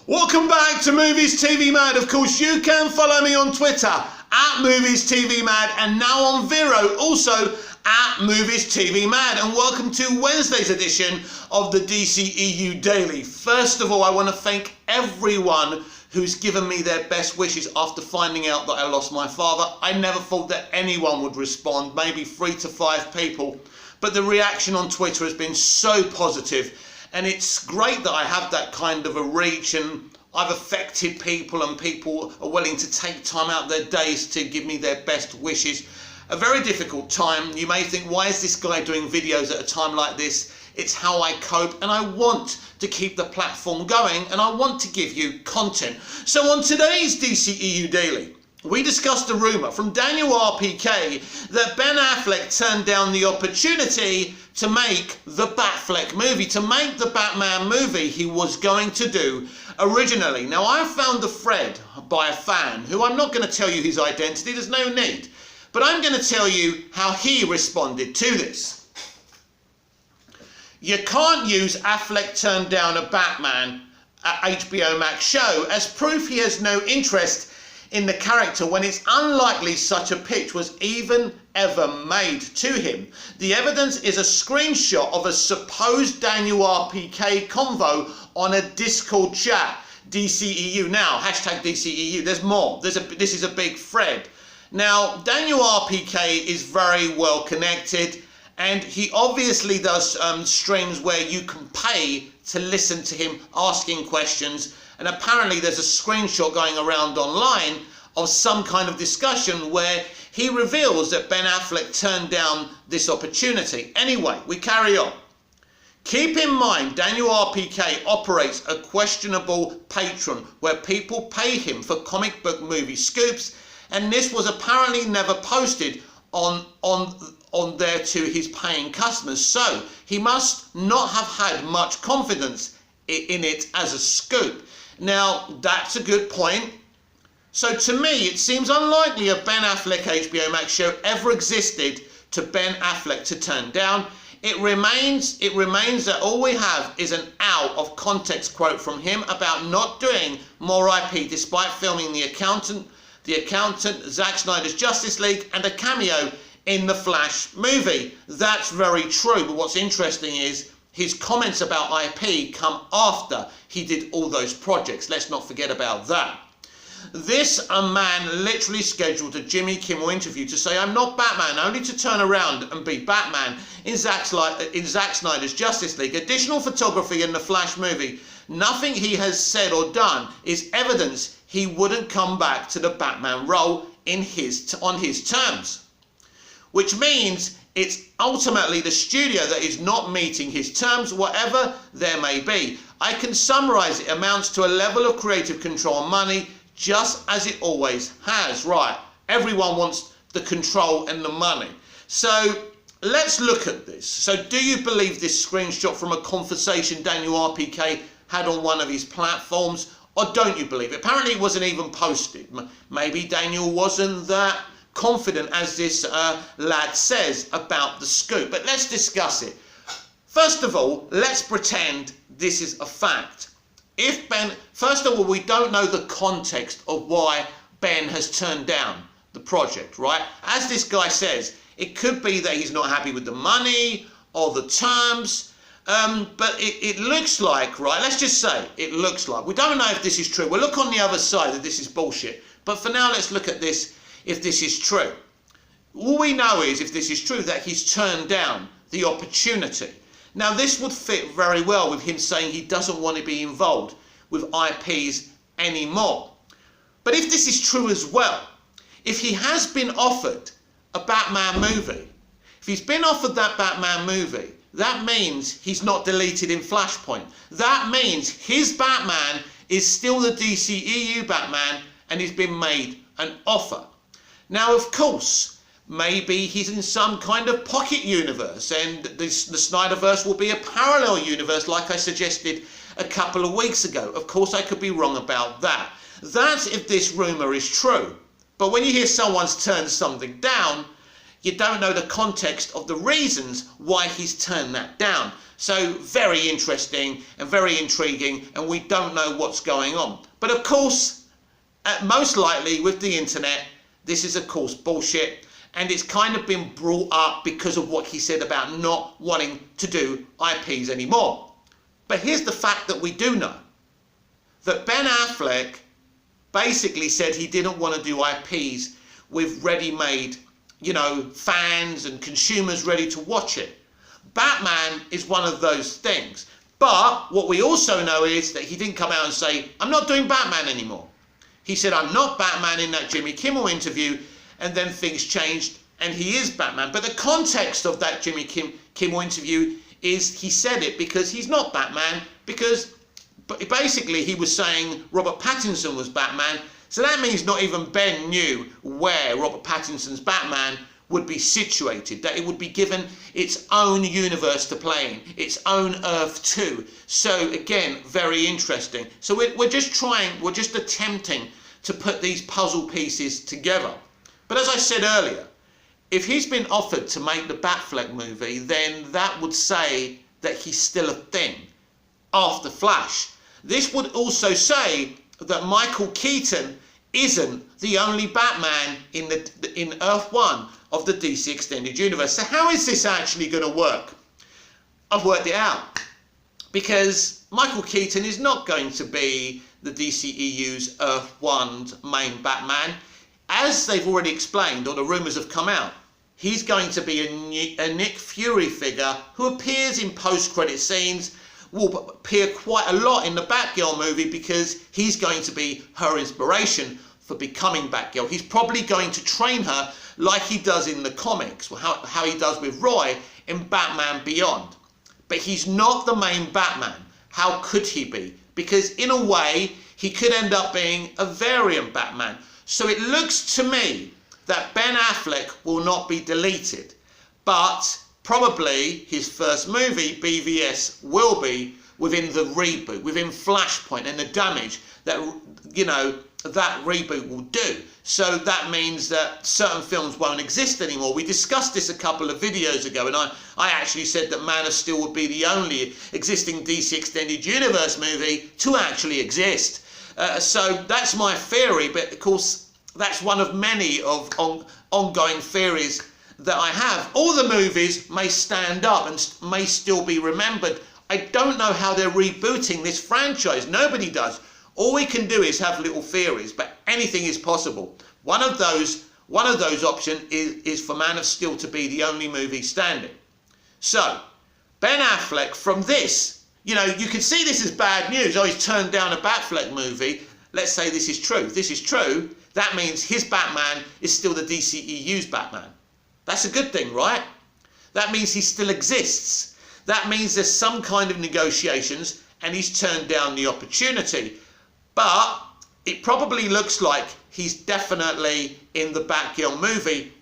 Welcome back to Movies TV Mad. Of course, you can follow me on Twitter at Movies TV Mad and now on Vero, also at Movies TV Mad. And welcome to Wednesday's edition of the dceu Daily. First of all, I want to thank everyone who's given me their best wishes after finding out that I lost my father. I never thought that anyone would respond, maybe 3 to 5 people. But the reaction on Twitter has been so positive. And it's great that I have that kind of a reach and I've affected people and people are willing to take time out of their days to give me their best wishes. A very difficult time. You may think, why is this guy doing videos at a time like this? It's how I cope, and I want to keep the platform going and I want to give you content. So on today's dceu Daily, we discussed a rumour from Daniel RPK that Ben Affleck turned down the opportunity to make the Batfleck movie, to make the Batman movie he was going to do originally. Now, I found a thread by a fan who I'm not going to tell you his identity, there's no need, but I'm going to tell you how he responded to this. You can't use Affleck turned down a Batman at HBO Max show as proof he has no interest in the character when it's unlikely such a pitch was even ever made to him. The evidence is a screenshot of a supposed Daniel RPK convo on a Discord chat. DCEU now, hashtag DCEU, there's more. This is a big thread. Now, Daniel RPK is very well connected and he obviously does streams where you can pay to listen to him asking questions. And apparently there's a screenshot going around online of some kind of discussion where he reveals that Ben Affleck turned down this opportunity. Anyway, we carry on. Keep in mind, Daniel RPK operates a questionable Patreon where people pay him for comic book movie scoops, and this was apparently never posted on there to his paying customers. So he must not have had much confidence in it as a scoop. Now, that's a good point. So to me, it seems unlikely a Ben Affleck HBO Max show ever existed to Ben Affleck to turn down. It remains that all we have is an out of context quote from him about not doing more IP despite filming The Accountant, Zack Snyder's Justice League, and a cameo in the Flash movie. That's very true, but what's interesting is his comments about IP come after he did all those projects. Let's not forget about that. This a man literally scheduled a Jimmy Kimmel interview to say, I'm not Batman, only to turn around and be Batman in Zack Snyder's Justice League. Additional photography in the Flash movie. Nothing he has said or done is evidence he wouldn't come back to the Batman role on his terms. Which means it's ultimately the studio that is not meeting his terms, whatever there may be. I can summarize it amounts to a level of creative control and money, just as it always has, right? Everyone wants the control and the money. So let's look at this. So do you believe this screenshot from a conversation Daniel RPK had on one of his platforms, or don't you believe it? Apparently it wasn't even posted. Maybe Daniel wasn't that confident as this lad says about the scoop, but let's discuss it. First of all, let's pretend this is a fact. First of all, we don't know the context of why Ben has turned down the project, right? As this guy says, it could be that he's not happy with the money or the terms, but it looks like, right, let's just say it looks like, we don't know if this is true. We'll look on the other side that this is bullshit, but for now let's look at this. If this is true, all we know is, if this is true, that he's turned down the opportunity. Now, this would fit very well with him saying he doesn't want to be involved with IPs anymore. But if this is true as well, if he has been offered a Batman movie, if he's been offered that Batman movie, that means he's not deleted in Flashpoint. That means his Batman is still the DCEU Batman and he's been made an offer. Now, of course, maybe he's in some kind of pocket universe and the Snyderverse will be a parallel universe like I suggested a couple of weeks ago. Of course, I could be wrong about that. That's if this rumour is true. But when you hear someone's turned something down, you don't know the context of the reasons why he's turned that down. So very interesting and very intriguing, and we don't know what's going on. But of course, most likely with the internet, this is of course bullshit, and it's kind of been brought up because of what he said about not wanting to do IPs anymore. But here's the fact that we do know. That Ben Affleck basically said he didn't want to do IPs with ready-made, you know, fans and consumers ready to watch it. Batman is one of those things. But what we also know is that he didn't come out and say, I'm not doing Batman anymore. He said, I'm not Batman in that Jimmy Kimmel interview, and then things changed and he is Batman. But the context of that Jimmy Kimmel interview is he said it because he's not Batman, because basically he was saying Robert Pattinson was Batman. So that means not even Ben knew where Robert Pattinson's Batman would be situated, that it would be given its own universe to play in, its own Earth too. So again, very interesting. So we're just attempting to put these puzzle pieces together. But as I said earlier, if he's been offered to make the Batfleck movie, then that would say that he's still a thing after Flash. This would also say that Michael Keaton isn't the only Batman in Earth 1 of the DC Extended Universe. So how is this actually going to work? I've worked it out. Because Michael Keaton is not going to be the DCEU's Earth 1's main Batman. As they've already explained, or the rumours have come out, he's going to be a Nick Fury figure who appears in post-credit scenes, will appear quite a lot in the Batgirl movie because he's going to be her inspiration for becoming Batgirl. He's probably going to train her like he does in the comics, or how he does with Roy in Batman Beyond. But he's not the main Batman. How could he be? Because in a way, he could end up being a variant Batman. So it looks to me that Ben Affleck will not be deleted, but probably his first movie, BVS, will be within the reboot, within Flashpoint and the damage that, you know, that reboot will do. So that means that certain films won't exist anymore. We discussed this a couple of videos ago, and I actually said that Man of Steel would be the only existing DC Extended Universe movie to actually exist. So that's my theory, but of course that's one of many of ongoing theories that I have. All the movies may stand up and may still be remembered. I don't know how they're rebooting this franchise. Nobody does. All we can do is have little theories, but anything is possible. One of those options is for Man of Steel to be the only movie standing. So, Ben Affleck, from this, you know, you can see this as bad news. Oh, he's turned down a Batfleck movie. Let's say this is true. If this is true, that means his Batman is still the DCEU's Batman. That's a good thing, right? That means he still exists. That means there's some kind of negotiations and he's turned down the opportunity. But it probably looks like he's definitely in the Batgirl movie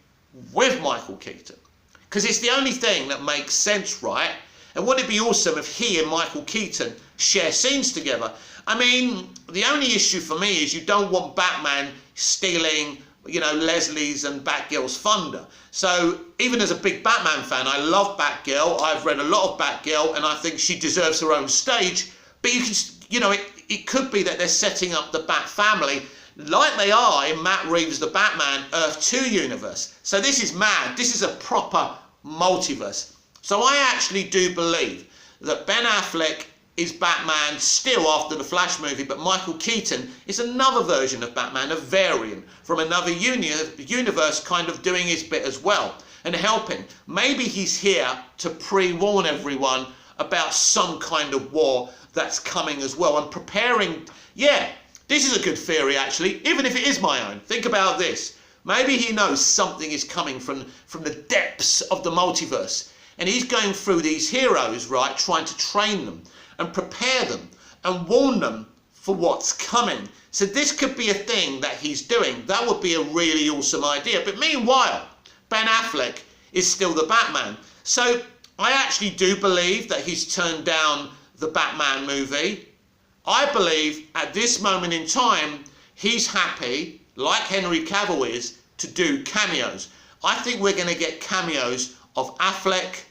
with Michael Keaton. Because it's the only thing that makes sense, right? And wouldn't it be awesome if he and Michael Keaton share scenes together? I mean, the only issue for me is you don't want Batman stealing, you know, Leslie's and Batgirl's thunder. So even as a big Batman fan, I love Batgirl. I've read a lot of Batgirl and I think she deserves her own stage. But you can, you know, it could be that they're setting up the Bat family like they are in Matt Reeves' The Batman Earth 2 universe. So this is mad. This is a proper multiverse. So I actually do believe that Ben Affleck is Batman still after the Flash movie, but Michael Keaton is another version of Batman, a variant from another universe, kind of doing his bit as well and helping. Maybe he's here to pre-warn everyone about some kind of war that's coming as well and preparing. Yeah, this is a good theory actually, even if it is my own. Think about this. Maybe he knows something is coming from the depths of the multiverse and he's going through these heroes, right, trying to train them and prepare them and warn them for what's coming. So this could be a thing that he's doing. That would be a really awesome idea. But meanwhile, Ben Affleck is still the Batman. So I actually do believe that he's turned down the Batman movie. I believe at this moment in time, he's happy, like Henry Cavill is, to do cameos. I think we're going to get cameos of Affleck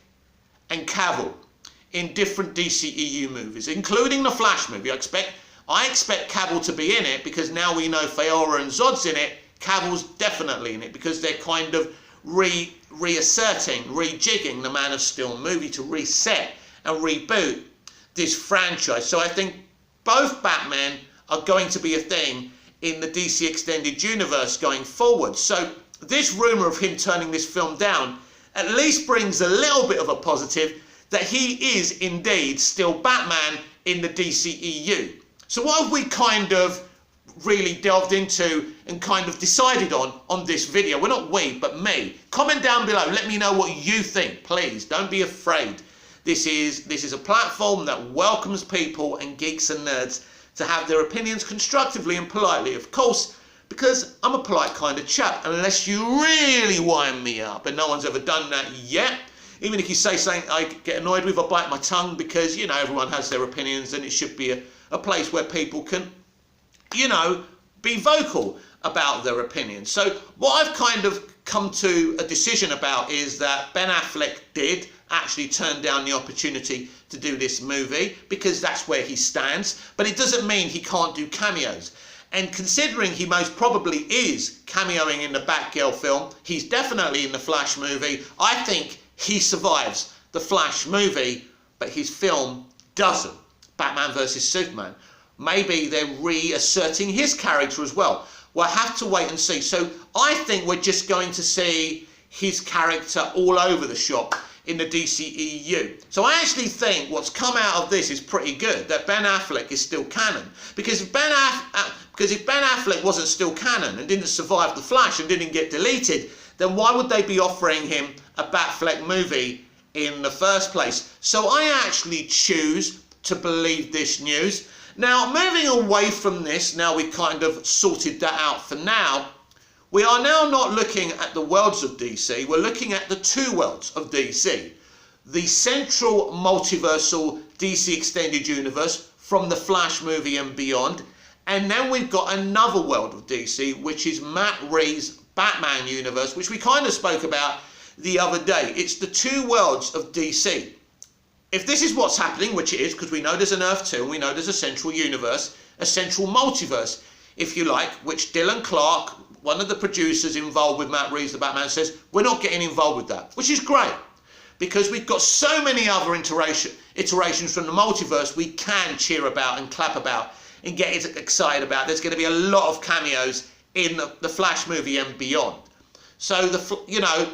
and Cavill in different DCEU movies, including the Flash movie. I expect Cavill to be in it because now we know Feora and Zod's in it. Cavill's definitely in it because they're kind of reasserting, rejigging the Man of Steel movie to reset and reboot this franchise. So I think both Batman are going to be a thing in the DC Extended Universe going forward. So this rumour of him turning this film down at least brings a little bit of a positive that he is indeed still Batman in the DCEU. So what have we kind of really delved into and kind of decided on this video? Well, not we, but me. Comment down below. Let me know what you think, please. Don't be afraid. This is a platform that welcomes people and geeks and nerds to have their opinions constructively and politely, of course, because I'm a polite kind of chap, unless you really wind me up, and no one's ever done that yet. Even if you say something I get annoyed with, I bite my tongue because, you know, everyone has their opinions and it should be a place where people can, you know, be vocal about their opinions. So what I've kind of come to a decision about is that Ben Affleck did actually turn down the opportunity to do this movie because that's where he stands, but it doesn't mean he can't do cameos. And considering he most probably is cameoing in the Batgirl film, he's definitely in the Flash movie, I think he survives the Flash movie, but his film doesn't. Batman vs Superman. Maybe they're reasserting his character as well. We'll have to wait and see. So I think we're just going to see his character all over the shop in the DCEU. So I actually think what's come out of this is pretty good, that Ben Affleck is still canon. Because if Ben Affleck wasn't still canon and didn't survive the Flash and didn't get deleted, then why would they be offering him a Batfleck movie in the first place? So I actually choose to believe this news. Now, moving away from this, now we kind of sorted that out for now, we are now not looking at the worlds of DC, we're looking at the two worlds of DC. The central multiversal DC Extended Universe from the Flash movie and beyond, and then we've got another world of DC, which is Matt Reeves' Batman universe, which we kind of spoke about the other day. It's the two worlds of DC. If this is what's happening, which it is, because we know there's an Earth 2 and we know there's a central universe, a central multiverse, if you like, which Dylan Clark, one of the producers involved with Matt Reeves, the Batman, says, we're not getting involved with that, which is great, because we've got so many other iterations from the multiverse we can cheer about and clap about and get excited about. There's going to be a lot of cameos in the Flash movie and beyond. So, you know,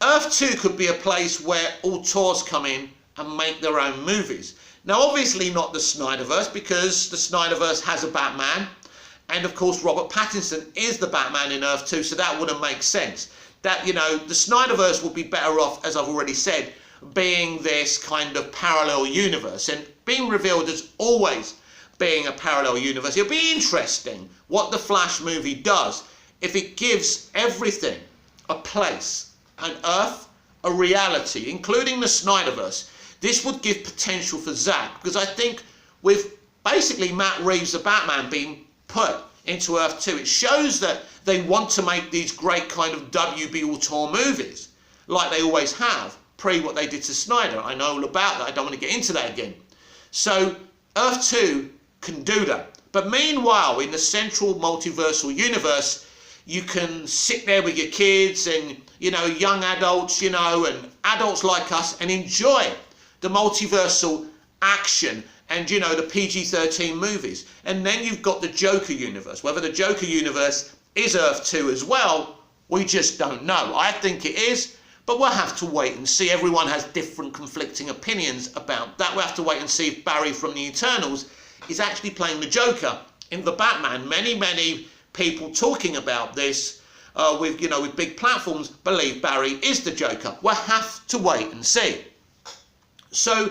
Earth 2 could be a place where auteurs come in and make their own movies. Now, obviously not the Snyderverse, because the Snyderverse has a Batman, and of course Robert Pattinson is the Batman in Earth 2, so that wouldn't make sense. That, you know, the Snyderverse would be better off, as I've already said, being this kind of parallel universe, and being revealed as always being a parallel universe. It'll be interesting what the Flash movie does if it gives everything a place, an Earth, a reality, including the Snyderverse. This would give potential for Zack, because I think with basically Matt Reeves, the Batman, being put into Earth 2, it shows that they want to make these great kind of WB auteur movies, like they always have, pre what they did to Snyder. I know all about that, I don't want to get into that again. So Earth 2 can do that. But meanwhile, in the central multiversal universe, you can sit there with your kids and, you know, young adults, you know, and adults like us, and enjoy the multiversal action and, you know, the PG-13 movies. And then you've got the Joker universe. Whether the Joker universe is Earth 2 as well, we just don't know. I think it is, but we'll have to wait and see. Everyone has different conflicting opinions about that. We'll have to wait and see if Barry from the Eternals is actually playing the Joker in the Batman. Many people talking about this with, you know, with big platforms believe Barry is the Joker. We'll have to wait and see. So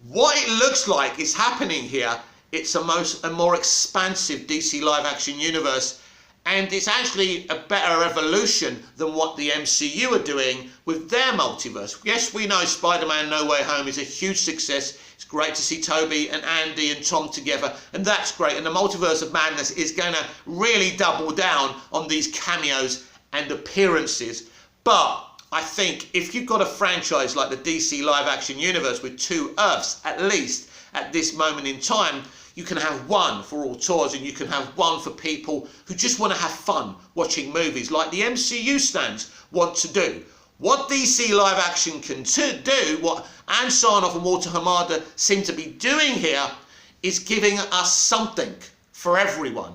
what it looks like is happening here, it's a more expansive DC live action universe, and it's actually a better evolution than what the MCU are doing with their multiverse. Yes, we know Spider-Man No Way Home is a huge success. It's great to see Toby and Andy and Tom together, and that's great. And the Multiverse of Madness is going to really double down on these cameos and appearances. But I think if you've got a franchise like the DC live action universe with 2 Earths, at least at this moment in time, you can have one for all tours, and you can have one for people who just want to have fun watching movies like the MCU stands want to do. What DC live action can do, what Ann Sarnoff and Walter Hamada seem to be doing here, is giving us something for everyone.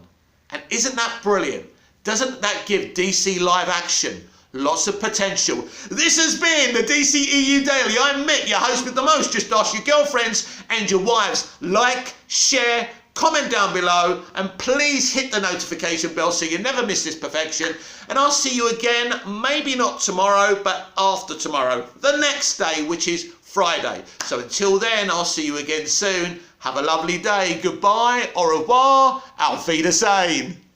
And isn't that brilliant? Doesn't that give DC live action lots of potential? This has been the DCEU Daily. I'm Mick, your host with the most. Just ask your girlfriends and your wives. Like, share, comment down below, and please hit the notification bell so you never miss this perfection. And I'll see you again, maybe not tomorrow, but after tomorrow, the next day, which is Friday. So until then, I'll see you again soon. Have a lovely day. Goodbye, au revoir, auf Wiedersehen.